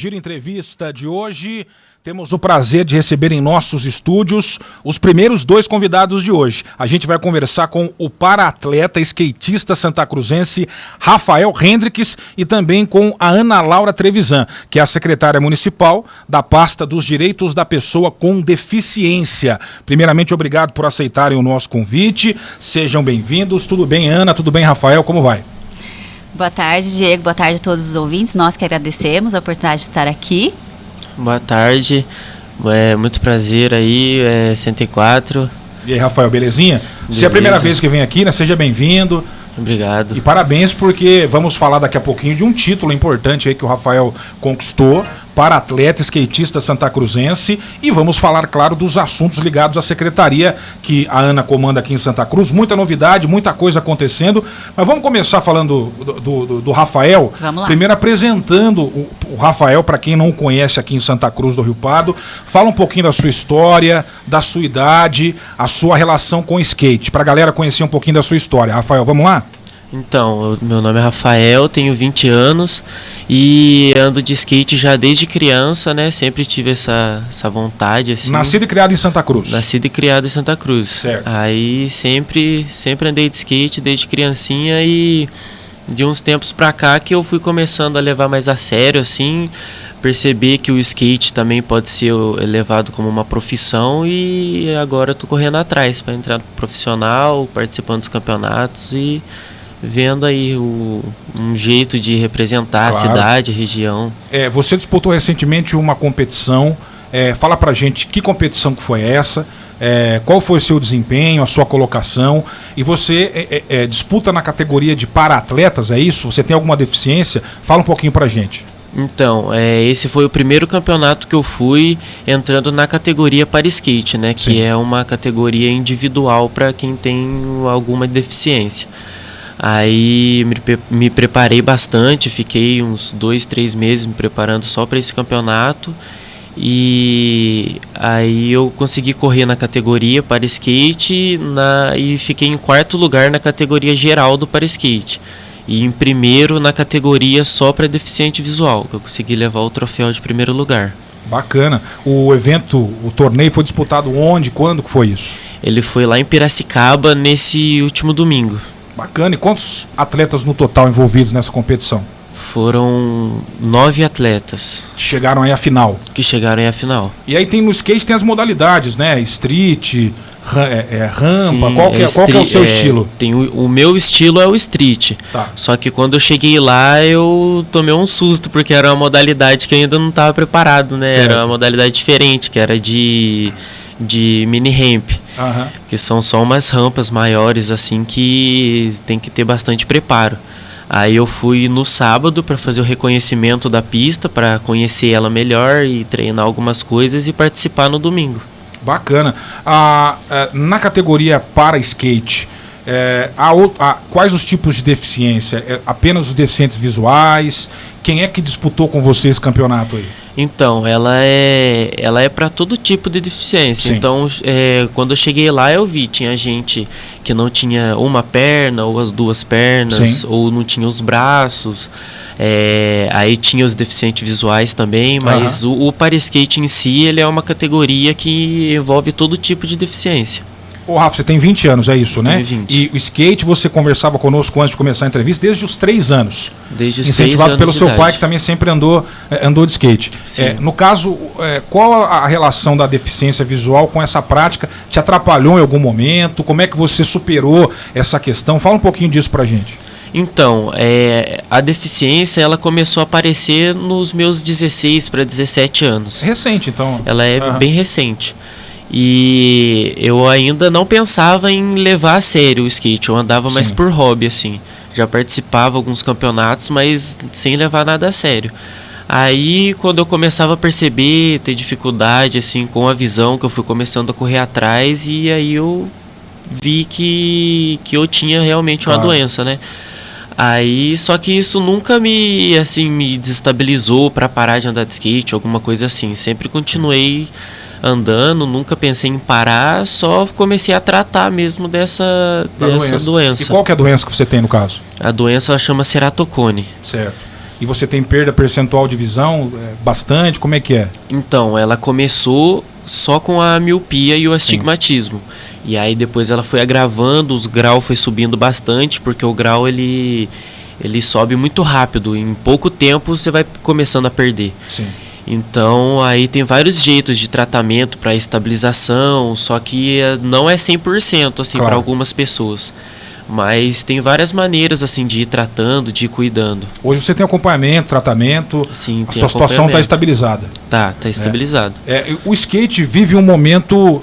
Giro Entrevista de hoje, temos o prazer de receber em nossos estúdios os primeiros dois convidados de hoje. A gente vai conversar com o para-atleta, skatista santacruzense Rafael Hendricks e também com a Ana Laura Trevisan, que é a secretária municipal da pasta dos direitos da pessoa com deficiência. Primeiramente, obrigado por aceitarem o nosso convite. Sejam bem-vindos. Tudo bem, Ana? Tudo bem, Rafael? Como vai? Boa tarde, Diego. Boa tarde a todos os ouvintes. Nós que agradecemos a oportunidade de estar aqui. Boa tarde. Muito prazer aí, 104. E aí, Rafael, belezinha? Beleza. Se é a primeira vez que vem aqui, né? Seja bem-vindo. Obrigado. E parabéns, porque vamos falar daqui a pouquinho de um título importante aí que o Rafael conquistou, para atleta skatista santacruzense, e vamos falar, claro, dos assuntos ligados à secretaria que a Ana comanda aqui em Santa Cruz. Muita novidade, muita coisa acontecendo, mas vamos começar falando do Rafael. Vamos lá. Primeiro apresentando o Rafael, para quem não o conhece aqui em Santa Cruz do Rio Pardo. Fala um pouquinho da sua história, da sua idade, a sua relação com o skate, para a galera conhecer um pouquinho da sua história. Rafael, vamos lá? Então, meu nome é Rafael, tenho 20 anos e ando de skate já desde criança, né? Sempre tive essa vontade, assim. Nascido e criado em Santa Cruz. Nascido e criado em Santa Cruz. Certo. Aí sempre andei de skate desde criancinha e de uns tempos pra cá que eu fui começando a levar mais a sério, assim, perceber que o skate também pode ser levado como uma profissão, e agora eu tô correndo atrás para entrar no profissional, participando dos campeonatos e vendo aí um jeito de representar, claro, a cidade, a região. Você disputou recentemente uma competição. Fala pra gente que competição que foi essa, qual foi o seu desempenho, a sua colocação, e você disputa na categoria de para-atletas, é isso? Você tem alguma deficiência? Fala um pouquinho pra gente. Então, esse foi o primeiro campeonato que eu fui entrando na categoria para skate, né? Que Sim. É uma categoria individual para quem tem alguma deficiência. Aí me preparei bastante, fiquei uns 2-3 meses me preparando só para esse campeonato, e aí eu consegui correr na categoria para skate e fiquei em 4º lugar na categoria geral do para skate, e em 1º na categoria só para deficiente visual, que eu consegui levar o troféu de 1º lugar. Bacana. O evento, o torneio foi disputado onde, quando que foi isso? Ele foi lá em Piracicaba nesse último domingo. Bacana. E quantos atletas no total envolvidos nessa competição? Foram 9 atletas. Que chegaram aí à final. E aí no skate tem as modalidades, né? Street, rampa. Sim, qual que é o seu estilo? O meu estilo é o street. Tá. Só que quando eu cheguei lá eu tomei um susto, porque era uma modalidade que eu ainda não estava preparado, né? Certo. Era uma modalidade diferente, que era de mini ramp. Uhum. Que são só umas rampas maiores, assim, que tem que ter bastante preparo. Aí eu fui no sábado para fazer o reconhecimento da pista, para conhecer ela melhor e treinar algumas coisas e participar no domingo. Bacana. Na categoria para skate, quais os tipos de deficiência? Apenas os deficientes visuais? Quem é que disputou com você esse campeonato aí? Então, ela é para todo tipo de deficiência. Sim. Então, quando eu cheguei lá, eu vi, tinha gente que não tinha uma perna ou as 2 pernas, Sim. ou não tinha os braços. Aí tinha os deficientes visuais também, mas o para skate em si, ele é uma categoria que envolve todo tipo de deficiência. Ô Rafa, você tem 20 anos, é isso, né? Tenho 20. E o skate, você conversava conosco antes de começar a entrevista, desde os 3 anos. Desde os 3 anos. Incentivado pelo seu pai, que também sempre andou de skate. No caso, qual a relação da deficiência visual com essa prática? Te atrapalhou em algum momento? Como é que você superou essa questão? Fala um pouquinho disso pra gente. Então, a deficiência, ela começou a aparecer nos meus 16 para 17 anos. Recente, então. Ela é bem recente. E eu ainda não pensava em levar a sério o skate, eu andava Sim. mais por hobby, assim. Já participava de alguns campeonatos, mas sem levar nada a sério. Aí, quando eu começava a perceber, ter dificuldade, assim, com a visão, que eu fui começando a correr atrás, e aí eu vi que eu tinha realmente uma doença, né? Aí, só que isso nunca me desestabilizou para parar de andar de skate, alguma coisa assim. Sempre continuei andando, nunca pensei em parar, só comecei a tratar mesmo dessa doença. E qual que é a doença que você tem no caso? A doença chama ceratocone. Certo. e você tem perda percentual de visão bastante, como é que é? Então, ela começou só com a miopia e o astigmatismo. E aí depois ela foi agravando, os graus foi subindo bastante, porque o grau ele sobe muito rápido. Em pouco tempo você vai começando a perder. Sim. Então aí tem vários jeitos de tratamento para estabilização, só que não é 100% assim, para algumas pessoas. Mas tem várias maneiras assim de ir tratando, de ir cuidando. Hoje você tem acompanhamento, tratamento, sim, a sua situação está estabilizada. Tá estabilizado. O skate vive um momento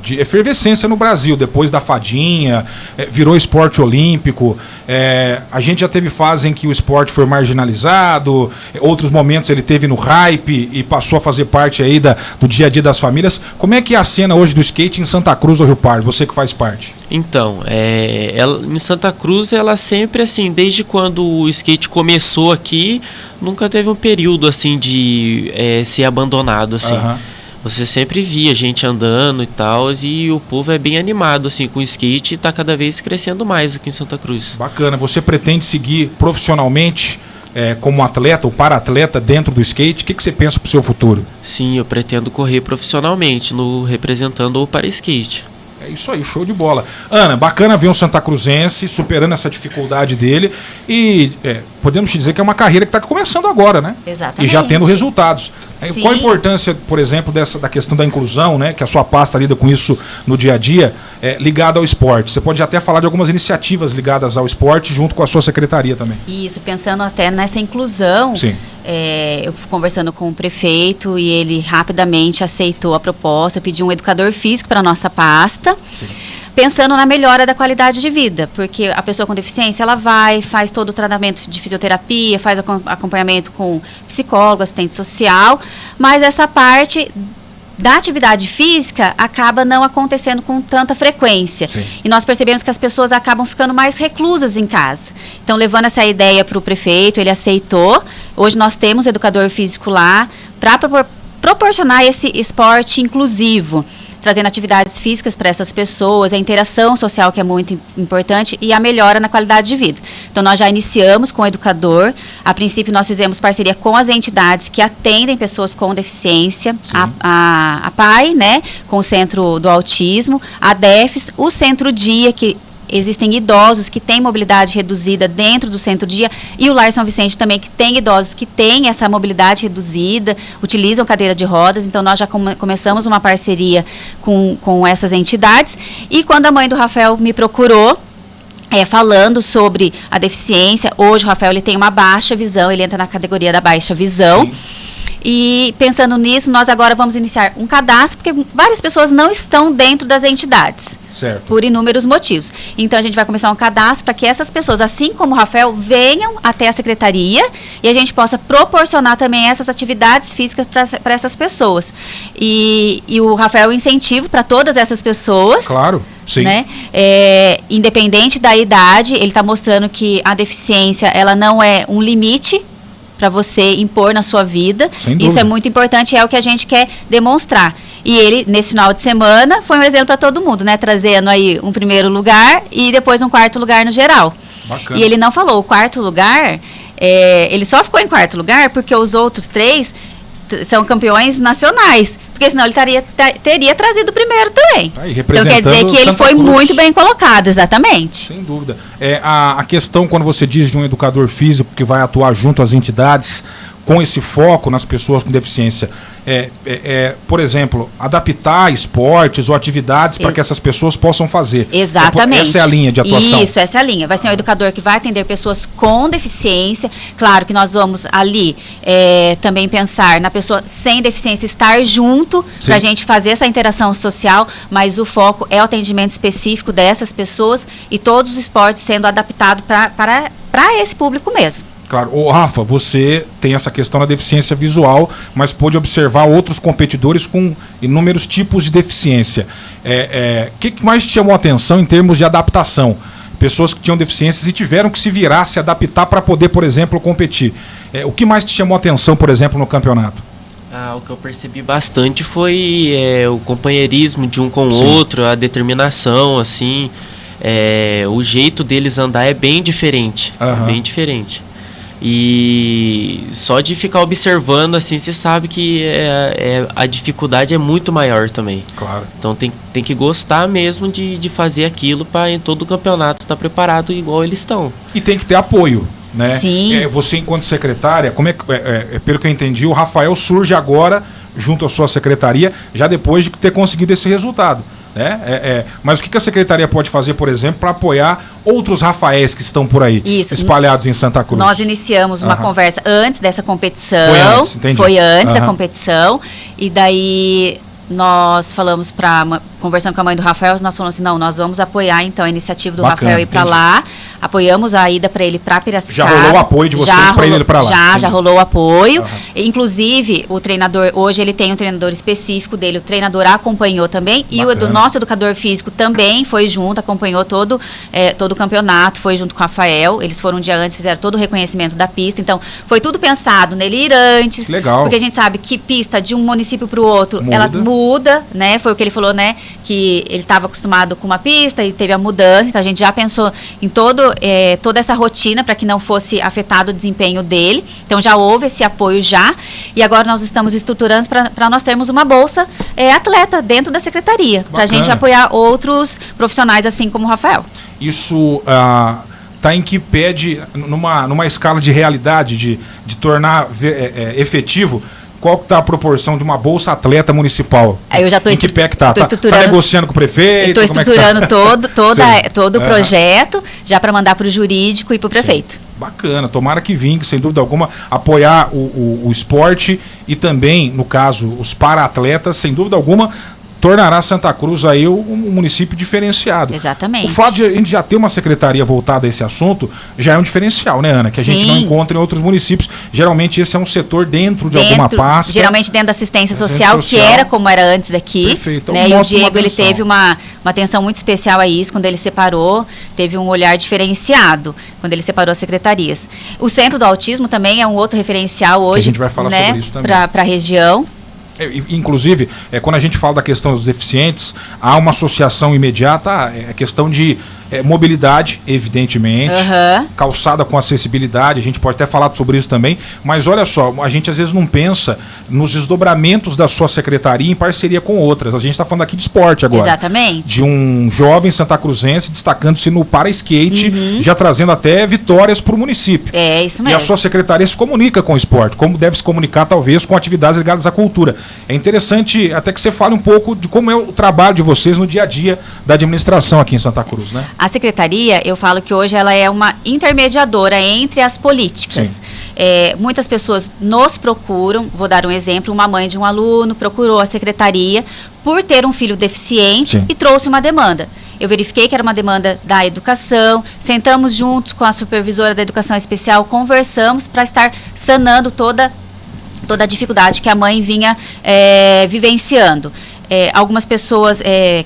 de efervescência no Brasil, depois da fadinha, virou esporte olímpico. A gente já teve fase em que o esporte foi marginalizado, outros momentos ele teve no hype e passou a fazer parte aí do dia a dia das famílias. Como é que é a cena hoje do skate em Santa Cruz do Rio Pardo, você que faz parte? Então, em Santa Cruz, ela sempre assim, desde quando o skate começou aqui, nunca teve um período assim de ser abandonado assim. Você sempre via gente andando e tal, e o povo é bem animado assim com o skate e está cada vez crescendo mais aqui em Santa Cruz. Bacana. Você pretende seguir profissionalmente como atleta ou para-atleta dentro do skate? O que você pensa para o seu futuro? Sim, eu pretendo correr profissionalmente, representando o para-skate. É isso aí, show de bola. Ana, bacana ver um Santa Cruzense superando essa dificuldade dele e podemos te dizer que é uma carreira que está começando agora, né? Exatamente. E já tendo resultados. Sim. Qual a importância, por exemplo, da questão da inclusão, né? Que a sua pasta lida com isso no dia a dia, ligada ao esporte? Você pode até falar de algumas iniciativas ligadas ao esporte junto com a sua secretaria também. Isso, pensando até nessa inclusão. Sim. Eu fui conversando com o prefeito e ele rapidamente aceitou a proposta, pediu um educador físico para a nossa pasta. Sim. Pensando na melhora da qualidade de vida, porque a pessoa com deficiência, ela faz todo o tratamento de fisioterapia, faz acompanhamento com psicólogo, assistente social, mas essa parte da atividade física acaba não acontecendo com tanta frequência. Sim. E nós percebemos que as pessoas acabam ficando mais reclusas em casa. Então, levando essa ideia para o prefeito, ele aceitou. Hoje nós temos educador físico lá para proporcionar esse esporte inclusivo, trazendo atividades físicas para essas pessoas, a interação social que é muito importante e a melhora na qualidade de vida. Então, nós já iniciamos com o educador. A princípio, nós fizemos parceria com as entidades que atendem pessoas com deficiência, a PAI, né, com o Centro do Autismo, a DEFES, o Centro Dia, que existem idosos que têm mobilidade reduzida dentro do Centro-Dia e o Lar São Vicente também, que tem idosos que têm essa mobilidade reduzida, utilizam cadeira de rodas. Então, nós já começamos uma parceria com essas entidades. E quando a mãe do Rafael me procurou, falando sobre a deficiência, hoje o Rafael ele tem uma baixa visão, ele entra na categoria da baixa visão. Sim. E pensando nisso, nós agora vamos iniciar um cadastro, porque várias pessoas não estão dentro das entidades. Certo. Por inúmeros motivos. Então, a gente vai começar um cadastro para que essas pessoas, assim como o Rafael, venham até a secretaria e a gente possa proporcionar também essas atividades físicas para essas pessoas. E o Rafael é um incentivo para todas essas pessoas. Claro. Sim. Né? Independente da idade, ele está mostrando que a deficiência ela não é um limite para você impor na sua vida. Isso é muito importante, é o que a gente quer demonstrar. E ele, nesse final de semana, foi um exemplo para todo mundo, né? Trazendo aí um primeiro lugar e depois um quarto lugar no geral. Bacana. E ele não falou, o quarto lugar, ele só ficou em quarto lugar porque os outros 3 são campeões nacionais, porque senão ele teria trazido o primeiro também. Então quer dizer que ele foi muito bem colocado, exatamente. Sem dúvida. A questão, quando você diz de um educador físico que vai atuar junto às entidades, com esse foco nas pessoas com deficiência, por exemplo, adaptar esportes ou atividades para que essas pessoas possam fazer. Exatamente. Essa é a linha de atuação. Isso, essa é a linha. Vai ser um educador que vai atender pessoas com deficiência. Claro que nós vamos ali também pensar na pessoa sem deficiência estar junto para a gente fazer essa interação social, mas o foco é o atendimento específico dessas pessoas e todos os esportes sendo adaptados para esse público mesmo. Claro. Ô, Rafa, você tem essa questão da deficiência visual, mas pôde observar outros competidores com inúmeros tipos de deficiência. Que mais te chamou a atenção em termos de adaptação? Pessoas que tinham deficiências e tiveram que se virar, se adaptar para poder, por exemplo, competir. O que mais te chamou a atenção, por exemplo, no campeonato? O que eu percebi bastante foi o companheirismo de um com o outro, a determinação, assim. O jeito deles andar é bem diferente. Bem diferente. E só de ficar observando assim, você sabe que a dificuldade é muito maior também. Claro. Então tem que gostar mesmo de fazer aquilo para em todo o campeonato estar preparado igual eles estão. E tem que ter apoio, né? Sim. Você, enquanto secretária, pelo que eu entendi, o Rafael surge agora junto à sua secretaria, já depois de ter conseguido esse resultado. Né? Mas o que a secretaria pode fazer, por exemplo, para apoiar outros Rafaéis que estão por aí, espalhados em Santa Cruz? Nós iniciamos uma conversa antes dessa competição. Foi antes da competição. E daí nós falamos conversando com a mãe do Rafael, nós falamos assim, não, nós vamos apoiar então a iniciativa do Rafael ir para lá. Apoiamos a ida para ele para Piracicaba. Já rolou o apoio de vocês para ele ir para lá? Já rolou o apoio. Inclusive, o treinador, hoje ele tem um treinador específico dele, o treinador acompanhou também. E o nosso educador físico também foi junto, acompanhou todo o campeonato, foi junto com o Rafael. Eles foram um dia antes, fizeram todo o reconhecimento da pista. Então, foi tudo pensado nele ir antes. Legal. Porque a gente sabe que pista de um município para o outro, ela muda, né? Foi o que ele falou, né? Que ele estava acostumado com uma pista e teve a mudança. Então, a gente já pensou em toda essa rotina para que não fosse afetado o desempenho dele. Então, já houve esse apoio já. E agora nós estamos estruturando para nós termos uma bolsa atleta dentro da secretaria. Para a gente apoiar outros profissionais assim como o Rafael. Isso está em que pede, numa escala de realidade, de tornar efetivo, qual que está a proporção de uma bolsa atleta municipal? Eu já estou estruturando. Está negociando com o prefeito? Estou estruturando todo o projeto, já para mandar para o jurídico e para o prefeito. Bacana, tomara que vingue, sem dúvida alguma, apoiar o esporte e também, no caso, os para-atletas, sem dúvida alguma, tornará Santa Cruz aí um município diferenciado. Exatamente. O fato de a gente já ter uma secretaria voltada a esse assunto já é um diferencial, né, Ana? Que a gente não encontra em outros municípios. Geralmente esse é um setor dentro de alguma pasta. Geralmente dentro da assistência social, que era como era antes aqui. Perfeito. Né? E o Diego, ele teve uma atenção muito especial a isso, quando ele separou, teve um olhar diferenciado, quando ele separou as secretarias. O Centro do Autismo também é um outro referencial hoje, que a gente vai falar sobre isso também. Para a região. Inclusive, quando a gente fala da questão dos deficientes, há uma associação imediata, questão de mobilidade, evidentemente, calçada com acessibilidade, a gente pode até falar sobre isso também, mas olha só, a gente às vezes não pensa nos desdobramentos da sua secretaria em parceria com outras. A gente está falando aqui de esporte agora. Exatamente. De um jovem santacruzense destacando-se no para-skate, já trazendo até vitórias para o município. É, isso mesmo. E a sua secretaria se comunica com o esporte, como deve se comunicar talvez com atividades ligadas à cultura. É interessante até que você fale um pouco de como é o trabalho de vocês no dia a dia da administração aqui em Santa Cruz, né? A secretaria, eu falo que hoje ela é uma intermediadora entre as políticas. Muitas pessoas nos procuram, vou dar um exemplo, uma mãe de um aluno procurou a secretaria por ter um filho deficiente e trouxe uma demanda. Eu verifiquei que era uma demanda da educação, sentamos juntos com a supervisora da educação especial, conversamos para estar sanando toda a dificuldade que a mãe vinha vivenciando. Algumas pessoas,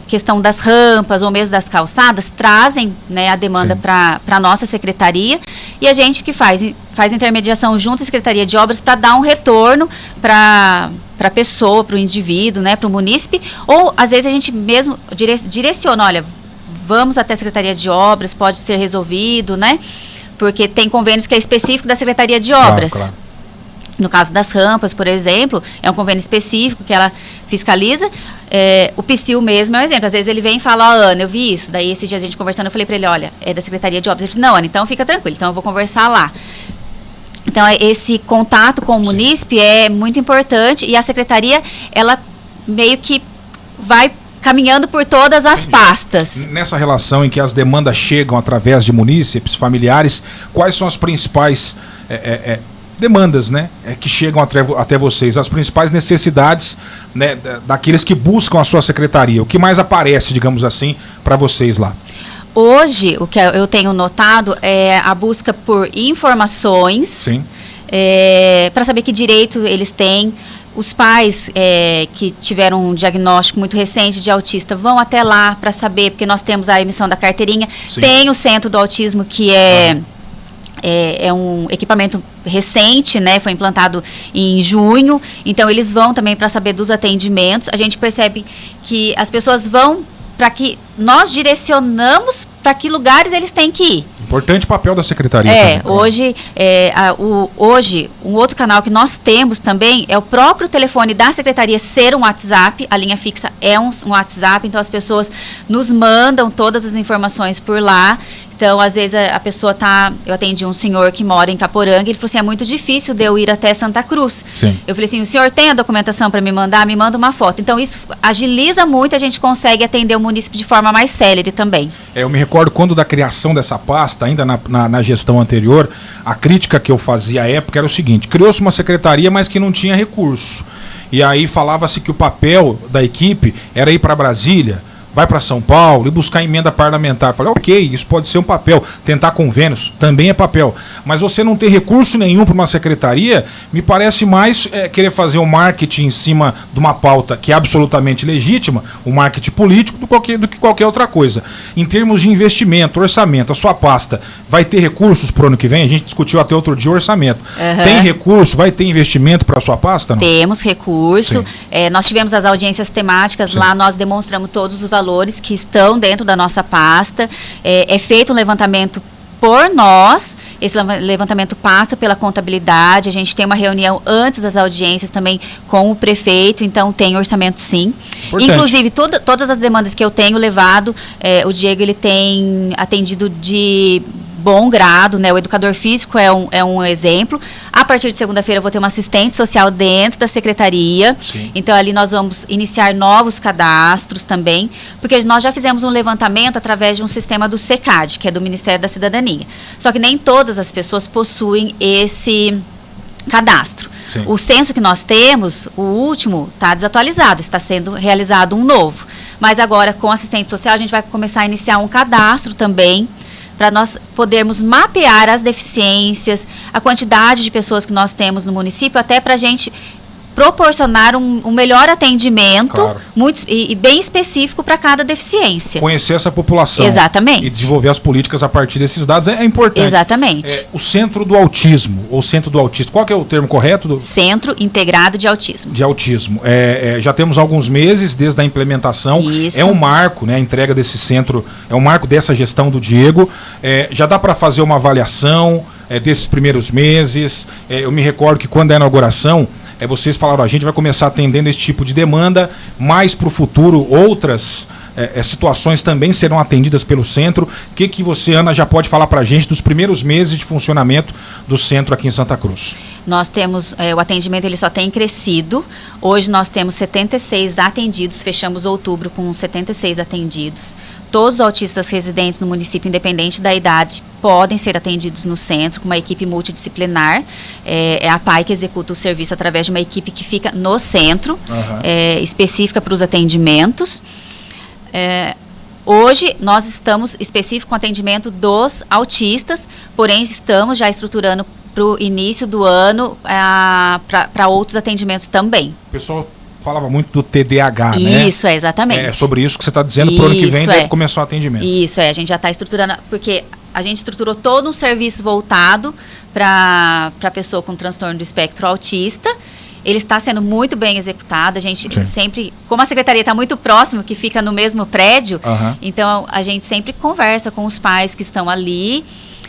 questão das rampas ou mesmo das calçadas, trazem, né, a demanda para a nossa secretaria, e a gente que faz intermediação junto à Secretaria de Obras para dar um retorno para a pessoa, para o indivíduo, né, para o munícipe, ou às vezes a gente mesmo direciona, olha, vamos até a Secretaria de Obras, pode ser resolvido, né, porque tem convênios que é específico da Secretaria de Obras. Claro. No caso das rampas, por exemplo, é um convênio específico que ela fiscaliza. O PSIL mesmo é um exemplo. Às vezes ele vem e fala, Ana, eu vi isso. Daí esse dia a gente conversando, eu falei para ele, olha, é da Secretaria de Obras. Ele disse, não, Ana, então fica tranquilo, então eu vou conversar lá. Então, esse contato com o munícipe é muito importante, e a secretaria, ela meio que vai caminhando por todas as pastas. Nessa relação em que as demandas chegam através de munícipes, familiares, quais são as principais demandas, né, que chegam até vocês, as principais necessidades, né, daqueles que buscam a sua secretaria? O que mais aparece, digamos assim, para vocês lá? Hoje, o que eu tenho notado é a busca por informações, para saber que direito eles têm. Os pais que tiveram um diagnóstico muito recente de autista vão até lá para saber, porque nós temos a emissão da carteirinha. Tem o Centro do Autismo, que é um equipamento recente, né? Foi implantado em junho. Então, eles vão também para saber dos atendimentos. A gente percebe que as pessoas vão para que nós direcionamos para que lugares eles têm que ir. Importante papel da secretaria. Também, hoje, um outro canal que nós temos também é o próprio telefone da secretaria ser um WhatsApp. A linha fixa é um WhatsApp, então as pessoas nos mandam todas as informações por lá. Então, às vezes, a pessoa eu atendi um senhor que mora em Caporanga, ele falou assim, é muito difícil de eu ir até Santa Cruz. Sim. Eu falei assim, o senhor tem a documentação para me mandar? Me manda uma foto. Então, isso agiliza muito, a gente consegue atender o município de forma mais célere também. Eu me recordo quando da criação dessa pasta, ainda na gestão anterior, a crítica que eu fazia à época era o seguinte, criou-se uma secretaria, mas que não tinha recurso. E aí falava-se que o papel da equipe era ir para Brasília, vai para São Paulo e buscar emenda parlamentar. Falei, ok, isso pode ser um papel. Tentar convênios também é papel. Mas você não ter recurso nenhum para uma secretaria, me parece mais querer fazer um marketing em cima de uma pauta que é absolutamente legítima, um marketing político, do que qualquer outra coisa. Em termos de investimento, orçamento, a sua pasta vai ter recursos para o ano que vem? A gente discutiu até outro dia o orçamento. Uhum. Tem recurso? Vai ter investimento para a sua pasta? Não? Temos recurso. Nós tivemos as audiências temáticas. Sim. Lá nós demonstramos todos os valores que estão dentro da nossa pasta. É feito um levantamento por nós, esse levantamento passa pela contabilidade, a gente tem uma reunião antes das audiências também com o prefeito, então tem orçamento sim. Importante. Inclusive, todas as demandas que eu tenho levado, o Diego ele tem atendido de bom grado, né? O educador físico é um exemplo. A partir de segunda-feira eu vou ter uma assistente social dentro da secretaria. Sim. Então ali nós vamos iniciar novos cadastros também, porque nós já fizemos um levantamento através de um sistema do SECAD, que é do Ministério da Cidadania. Só que nem todas as pessoas possuem esse cadastro. Sim. O censo que nós temos, o último, está desatualizado, está sendo realizado um novo. Mas agora, com assistente social, a gente vai começar a iniciar um cadastro também, para nós podermos mapear as deficiências, a quantidade de pessoas que nós temos no município, até para a gente proporcionar um melhor atendimento, claro, e bem específico para cada deficiência. Conhecer essa população. Exatamente. E desenvolver as políticas a partir desses dados é importante. Exatamente. O Centro do Autismo, ou Centro do Autista, qual que é o termo correto? Centro Integrado de Autismo. De Autismo. Já temos alguns meses desde a implementação. Isso. É um marco, né, a entrega desse centro, é um marco dessa gestão do Diego. Já dá para fazer uma avaliação desses primeiros meses. Eu me recordo que quando é a inauguração, vocês falaram, a gente vai começar atendendo esse tipo de demanda, mas para o futuro outras situações também serão atendidas pelo centro. O que você, Ana, já pode falar para a gente dos primeiros meses de funcionamento do centro aqui em Santa Cruz? Nós temos, o atendimento ele só tem crescido. Hoje nós temos 76 atendidos, fechamos outubro com 76 atendidos. Todos os autistas residentes no município, independente da idade, podem ser atendidos no centro, com uma equipe multidisciplinar. É a PAI que executa o serviço através de uma equipe que fica no centro, específica para os atendimentos. Hoje nós estamos específico com atendimento dos autistas, porém estamos já estruturando para o início do ano para outros atendimentos também. Pessoal, falava muito do TDAH, né? Isso, exatamente. É sobre isso que você está dizendo, para o ano que vem deve começar o atendimento. Isso, a gente já está estruturando, porque a gente estruturou todo um serviço voltado para a pessoa com transtorno do espectro autista. Ele está sendo muito bem executado, a gente sempre, como a secretaria está muito próximo, que fica no mesmo prédio, então a gente sempre conversa com os pais que estão ali,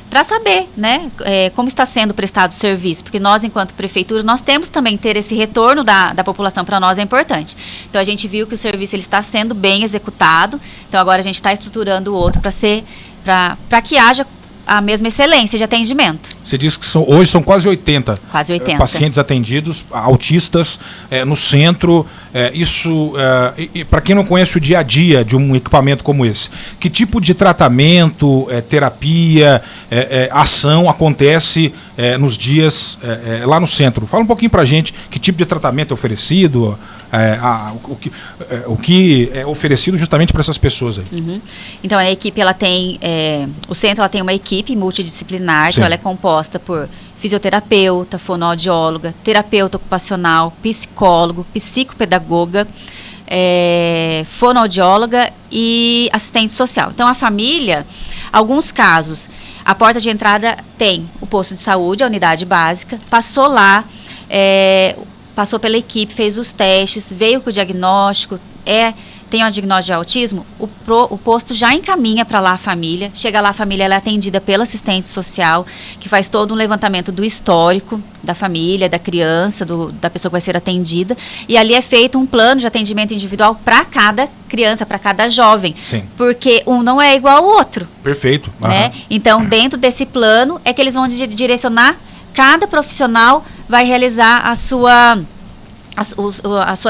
para saber, né, como está sendo prestado o serviço, porque nós, enquanto prefeitura, nós temos também ter esse retorno da população, para nós é importante. Então, a gente viu que o serviço ele está sendo bem executado, então agora a gente está estruturando o outro para que haja a mesma excelência de atendimento. Você disse que hoje são quase 80, pacientes atendidos, autistas, no centro. Isso, para quem não conhece o dia a dia de um equipamento como esse, que tipo de tratamento, terapia, ação acontece nos dias lá no centro? Fala um pouquinho para a gente que tipo de tratamento é oferecido, o que é oferecido justamente para essas pessoas aí. Então, a equipe, ela tem, o centro ela tem uma equipe multidisciplinar, então ela é composta por fisioterapeuta, fonoaudióloga, terapeuta ocupacional, psicólogo, psicopedagoga, fonoaudióloga e assistente social. Então, a família, alguns casos, a porta de entrada tem o posto de saúde, a unidade básica, passou lá, passou pela equipe, fez os testes, veio com o diagnóstico, tem um diagnóstico de autismo, o posto já encaminha para lá a família. Chega lá, a família ela é atendida pelo assistente social, que faz todo um levantamento do histórico da família, da criança, da pessoa que vai ser atendida. E ali é feito um plano de atendimento individual para cada criança, para cada jovem. Sim. Porque um não é igual ao outro. Perfeito. Né? Então, dentro desse plano, é que eles vão direcionar, cada profissional vai realizar a sua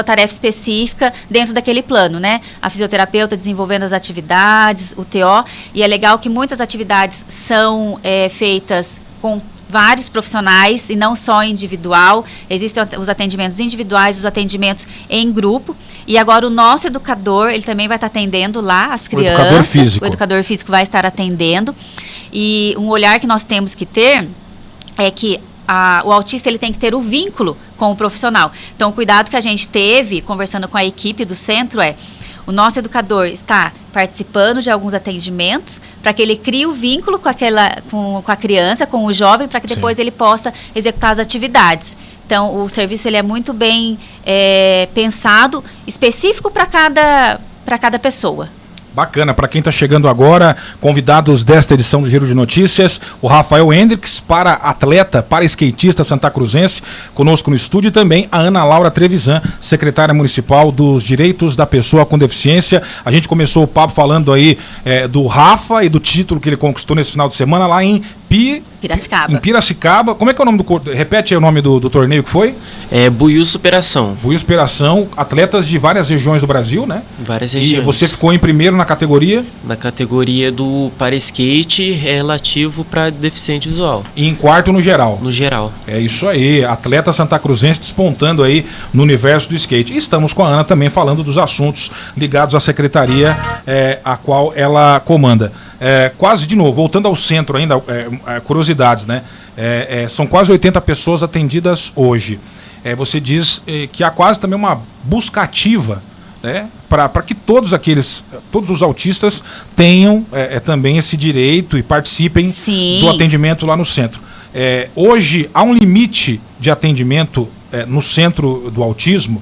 tarefa específica dentro daquele plano, né? A fisioterapeuta desenvolvendo as atividades, o TO, e é legal que muitas atividades são feitas com vários profissionais e não só individual. Existem os atendimentos individuais, os atendimentos em grupo, e agora o nosso educador, ele também vai estar atendendo lá as crianças. O educador físico. O educador físico vai estar atendendo, e um olhar que nós temos que ter é que o autista ele tem que ter o vínculo com o profissional. Então, o cuidado que a gente teve, conversando com a equipe do centro, o nosso educador está participando de alguns atendimentos para que ele crie o vínculo com a criança, com o jovem, para que depois ele possa executar as atividades. Então, o serviço ele é muito bem pensado, específico para cada pessoa. Bacana, para quem está chegando agora, convidados desta edição do Giro de Notícias, o Rafael Hendrix, para atleta, para skatista santacruzense, conosco no estúdio, e também a Ana Laura Trevisan, secretária municipal dos Direitos da Pessoa com Deficiência. A gente começou o papo falando aí do Rafa e do título que ele conquistou nesse final de semana lá em Piracicaba. Em Piracicaba. Como é que é o nome repete aí o nome do torneio que foi? Buiú Superação. Buiú Superação, atletas de várias regiões do Brasil, né? Várias regiões. E você ficou em primeiro na categoria? Na categoria do para skate relativo para deficiente visual. E em quarto no geral? No geral. É isso aí, atleta santacruzense despontando aí no universo do skate. E estamos com a Ana também falando dos assuntos ligados à secretaria a qual ela comanda. Quase, de novo, voltando ao centro ainda, curiosidades, né? São quase 80 pessoas atendidas hoje. Você diz que há quase também uma busca ativa, né? Para que todos os autistas tenham também esse direito e participem do atendimento lá no centro. Hoje há um limite de atendimento no centro do autismo,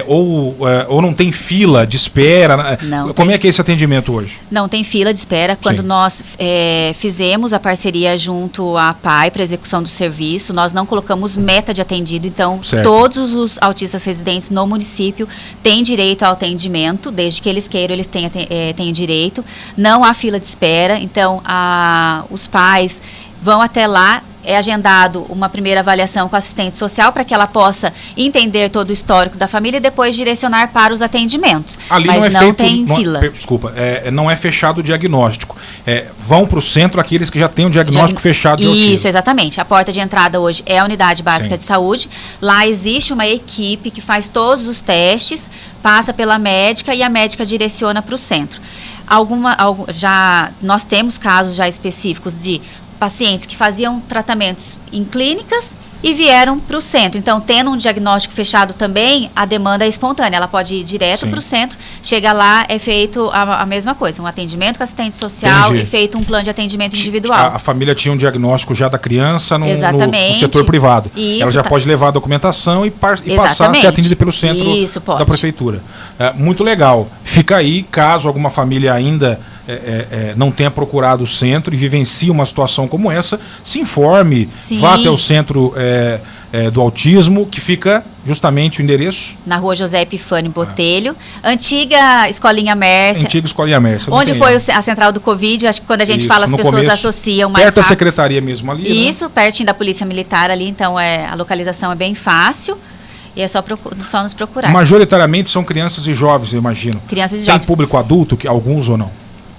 ou não tem fila de espera? Como é que é esse atendimento hoje? Não tem fila de espera. Quando nós fizemos a parceria junto à PAI para execução do serviço, nós não colocamos meta de atendido, então todos os autistas residentes no município têm direito ao atendimento, desde que eles queiram, eles têm direito. Não há fila de espera, então os pais vão até lá. É agendado uma primeira avaliação com a assistente social para que ela possa entender todo o histórico da família e depois direcionar para os atendimentos. Ali mas não tem fila. Desculpa, não é fechado o diagnóstico. Vão para o centro aqueles que já têm o diagnóstico fechado de autismo. Isso, exatamente. A porta de entrada hoje é a Unidade Básica de Saúde. Lá existe uma equipe que faz todos os testes, passa pela médica e a médica direciona para o centro. Nós temos casos já específicos de pacientes que faziam tratamentos em clínicas e vieram para o centro. Então, tendo um diagnóstico fechado também, a demanda é espontânea. Ela pode ir direto para o centro, chega lá, é feito a mesma coisa, um atendimento com assistente social e feito um plano de atendimento individual. A família tinha um diagnóstico já da criança no setor privado. Isso, ela já pode levar a documentação e passar a ser atendida pelo centro da prefeitura. Muito legal. Fica aí, caso alguma família ainda não tenha procurado o centro e vivencie uma situação como essa, se informe, vá até o centro do autismo, que fica justamente o endereço? Na rua José Epifânio Botelho, antiga Escolinha Mércia. Antiga Escolinha Mércia. Onde foi a central do Covid, acho que quando a gente fala as pessoas associam mais perto da secretaria mesmo ali, Isso, pertinho da Polícia Militar ali, então a localização é bem fácil. E é só nos procurar. Majoritariamente são crianças e jovens, eu imagino. Crianças e jovens. Tem público adulto, alguns ou não?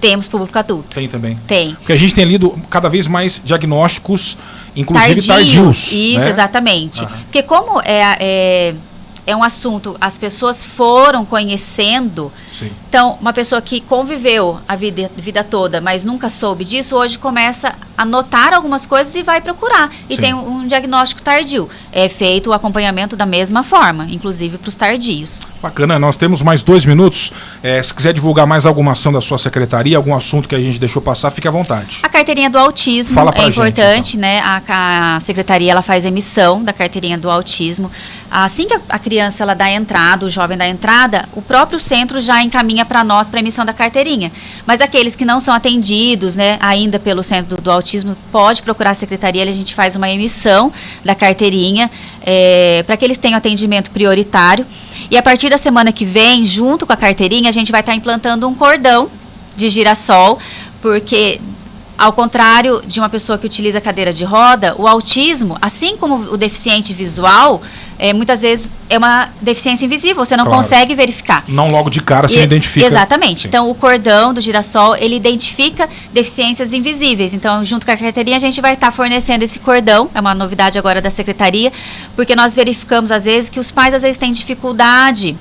Temos público adulto. Tem também? Tem. Porque a gente tem lido cada vez mais diagnósticos, inclusive tardios. Isso, né? Exatamente. Porque como é um assunto, as pessoas foram conhecendo. Sim. Então, uma pessoa que conviveu a vida toda, mas nunca soube disso, hoje começa a notar algumas coisas e vai procurar. E tem um diagnóstico tardio. É feito o acompanhamento da mesma forma, inclusive para os tardios. Bacana, nós temos mais 2 minutos. Se quiser divulgar mais alguma ação da sua secretaria, algum assunto que a gente deixou passar, fique à vontade. A carteirinha do autismo é importante, então. Né? A secretaria ela faz emissão da carteirinha do autismo. Assim que a criança ela dá entrada, o jovem dá entrada, o próprio centro já encaminha para nós para emissão da carteirinha. Mas aqueles que não são atendidos, né, ainda pelo centro do autismo, pode procurar a secretaria, a gente faz uma emissão da carteirinha para que eles tenham atendimento prioritário. E a partir da semana que vem, junto com a carteirinha, a gente vai estar implantando um cordão de girassol, porque, ao contrário de uma pessoa que utiliza cadeira de roda, o autismo, assim como o deficiente visual, muitas vezes é uma deficiência invisível, você não consegue verificar. Não logo de cara você identifica. Exatamente. Sim. Então, o cordão do girassol, ele identifica deficiências invisíveis. Então, junto com a carteirinha, a gente vai estar fornecendo esse cordão, é uma novidade agora da secretaria, porque nós verificamos, às vezes, que os pais, às vezes, têm dificuldade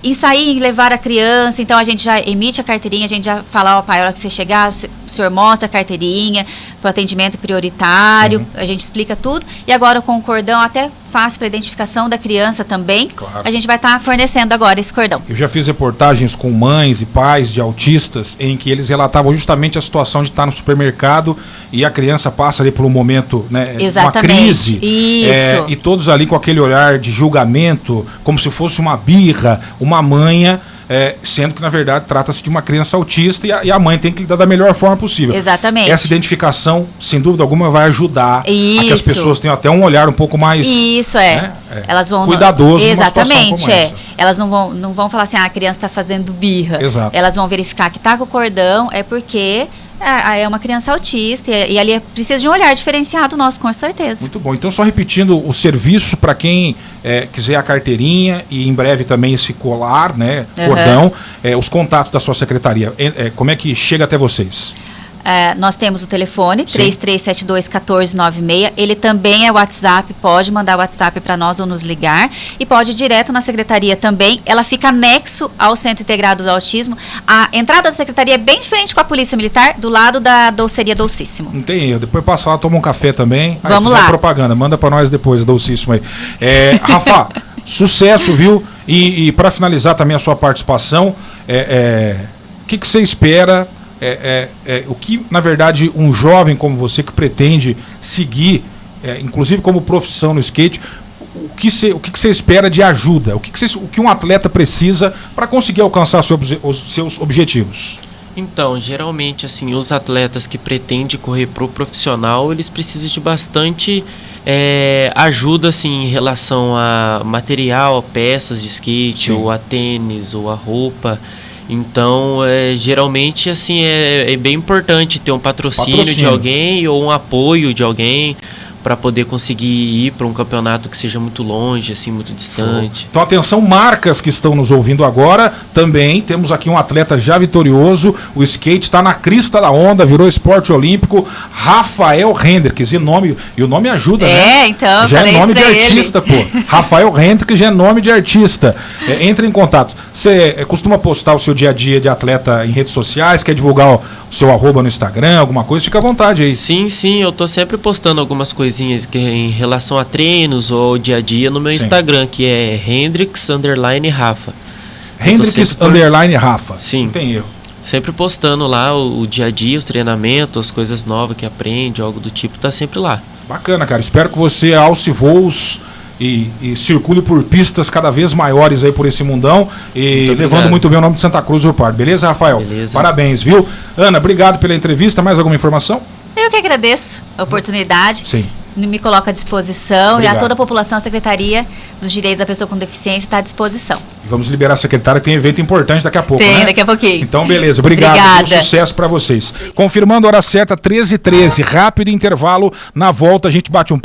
em sair e levar a criança. Então a gente já emite a carteirinha, a gente já fala, pai, a hora que você chegar, o senhor mostra a carteirinha para o atendimento prioritário. Sim. A gente explica tudo. E agora com o cordão até fácil para identificação da criança também. Claro. A gente vai estar fornecendo agora esse cordão. Eu já fiz reportagens com mães e pais de autistas em que eles relatavam justamente a situação de estar no supermercado e a criança passa ali por um momento, né, uma crise. Isso. E todos ali com aquele olhar de julgamento, como se fosse uma birra, uma manha. Sendo que, na verdade, trata-se de uma criança autista e a mãe tem que lidar da melhor forma possível. Exatamente. Essa identificação, sem dúvida alguma, vai ajudar a que as pessoas tenham até um olhar um pouco mais... Isso, elas vão... cuidadoso. Exatamente, Elas não vão falar assim, a criança está fazendo birra. Exato. Elas vão verificar que está com o cordão, porque... é uma criança autista e ali precisa de um olhar diferenciado nosso, com certeza. Muito bom. Então, só repetindo o serviço para quem quiser a carteirinha e em breve também esse colar, né, cordão, os contatos da sua secretaria. Como é que chega até vocês? Nós temos o telefone 3372-1496, ele também é WhatsApp, pode mandar o WhatsApp para nós ou nos ligar e pode ir direto na secretaria também, ela fica anexo ao Centro Integrado do Autismo. A entrada da secretaria é bem diferente com a Polícia Militar, do lado da Doceria Dolcíssimo. Não tem erro, depois passa lá, toma um café também. Vamos lá. Propaganda, manda para nós depois, Dolcíssimo aí. Rafa, sucesso, viu? E para finalizar também a sua participação, o que você espera... o que, na verdade, um jovem como você que pretende seguir, inclusive como profissão no skate, o que você espera de ajuda? O que um atleta precisa para conseguir alcançar os seus objetivos? Então, geralmente, assim, os atletas que pretendem correr pro profissional, eles precisam de bastante ajuda, assim, em relação a material, a peças de skate, ou a tênis, ou a roupa. Então, geralmente, assim, é bem importante ter um patrocínio de alguém ou um apoio de alguém para poder conseguir ir para um campeonato que seja muito longe, assim, muito distante. Show. Então, atenção, marcas que estão nos ouvindo agora, também temos aqui um atleta já vitorioso, o skate está na crista da onda, virou esporte olímpico, Rafael Hendricks, e o nome ajuda, né? Então, já é nome de artista, pô. Rafael Hendricks já é nome de artista. Entre em contato. Você costuma postar o seu dia a dia de atleta em redes sociais, quer divulgar o seu _, no Instagram, alguma coisa? Fica à vontade aí. Sim, eu tô sempre postando algumas coisinhas em relação a treinos ou dia a dia no meu Instagram, que é Hendricks_Rafa. Hendricks_Rafa. Sim. Não tem erro. Sempre postando lá o dia a dia, os treinamentos, as coisas novas que aprende, algo do tipo, tá sempre lá. Bacana, cara. Espero que você alce voos e circule por pistas cada vez maiores aí por esse mundão e levando muito bem o nome de Santa Cruz do Rio Pardo. Beleza, Rafael? Beleza. Parabéns, viu? Ana, obrigado pela entrevista. Mais alguma informação? Eu que agradeço a oportunidade. Sim. Me coloco à disposição. Obrigado. E a toda a população, a Secretaria dos Direitos da Pessoa com Deficiência está à disposição. E vamos liberar a secretária, que tem evento importante daqui a pouco, Tem, daqui a pouquinho. Então, beleza. Obrigado. Obrigada. Sucesso para vocês. Confirmando a hora certa, 13h13. Rápido intervalo. Na volta, a gente bate um